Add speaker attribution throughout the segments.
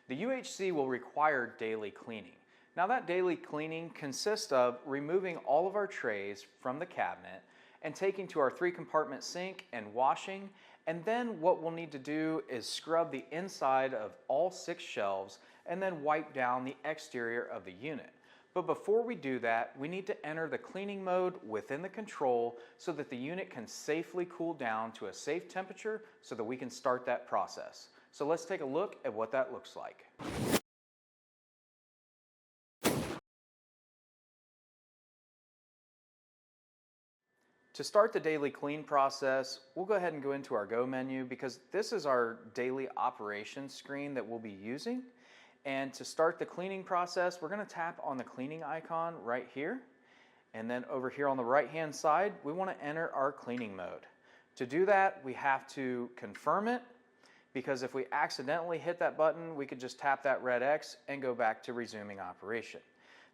Speaker 1: The UHC will require daily cleaning. Now that daily cleaning consists of removing all of our trays from the cabinet and taking to our 3-compartment sink and washing, and then what we'll need to do is scrub the inside of all 6 shelves and then wipe down the exterior of the unit. But before we do that, we need to enter the cleaning mode within the control so that the unit can safely cool down to a safe temperature so that we can start that process. So let's take a look at what that looks like. To start the daily clean process, we'll go ahead and go into our Go menu because this is our daily operations screen that we'll be using. And to start the cleaning process, we're going to tap on the cleaning icon right here. And then over here on the right-hand side, we want to enter our cleaning mode. To do that, we have to confirm it, because if we accidentally hit that button, we could just tap that red X and go back to resuming operation.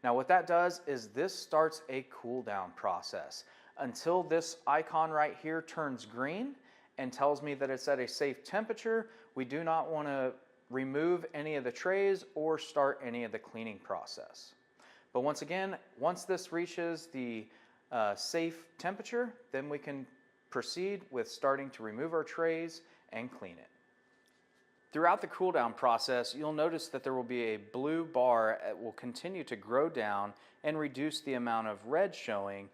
Speaker 1: Now what that does is this starts a cool down process until this icon right here turns green and tells me that it's at a safe temperature. We do not want to remove any of the trays or start any of the cleaning process. But once again, once this reaches the safe temperature, then we can proceed with starting to remove our trays and clean it. Throughout the cool down process, you'll notice that there will be a blue bar that will continue to grow down and reduce the amount of red showing,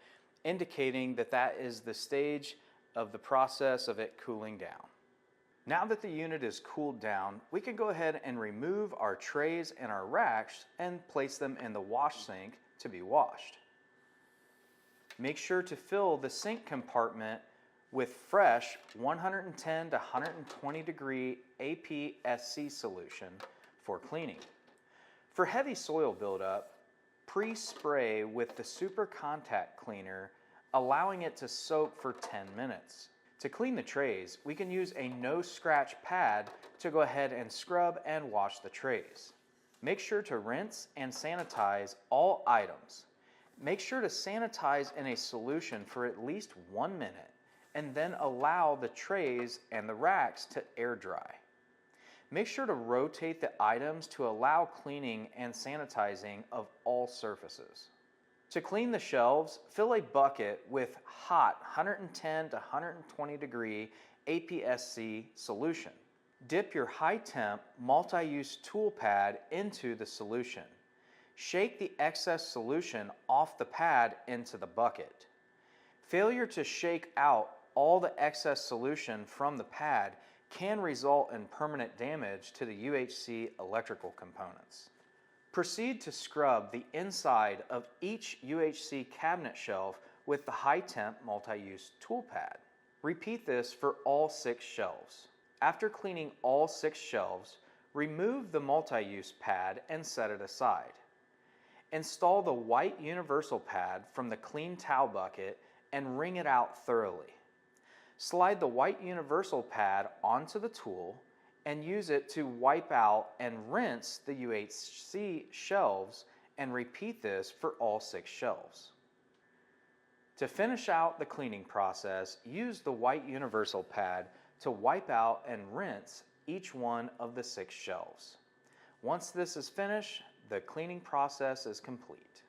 Speaker 1: indicating that that is the stage of the process of it cooling down. Now that the unit is cooled down, we can go ahead and remove our trays and our racks and place them in the wash sink to be washed. Make sure to fill the sink compartment with fresh 110 to 120 degree APSC solution for cleaning. For heavy soil buildup, pre-spray with the Super Contact Cleaner, allowing it to soak for 10 minutes. To clean the trays, we can use a no-scratch pad to go ahead and scrub and wash the trays. Make sure to rinse and sanitize all items. Make sure to sanitize in a solution for at least 1 minute and then allow the trays and the racks to air dry. Make sure to rotate the items to allow cleaning and sanitizing of all surfaces. To clean the shelves, fill a bucket with hot 110 to 120 degree APSC solution. Dip your high temp multi-use tool pad into the solution. Shake the excess solution off the pad into the bucket. Failure to shake out all the excess solution from the pad can result in permanent damage to the UHC electrical components. Proceed to scrub the inside of each UHC cabinet shelf with the high temp multi-use tool pad. Repeat this for all 6 shelves. After cleaning all 6 shelves, remove the multi-use pad and set it aside. Install the white universal pad from the clean towel bucket and wring it out thoroughly. Slide the white universal pad onto the tool and use it to wipe out and rinse the UHC shelves, and repeat this for all 6 shelves. To finish out the cleaning process, use the white universal pad to wipe out and rinse each one of the 6 shelves. Once this is finished, the cleaning process is complete.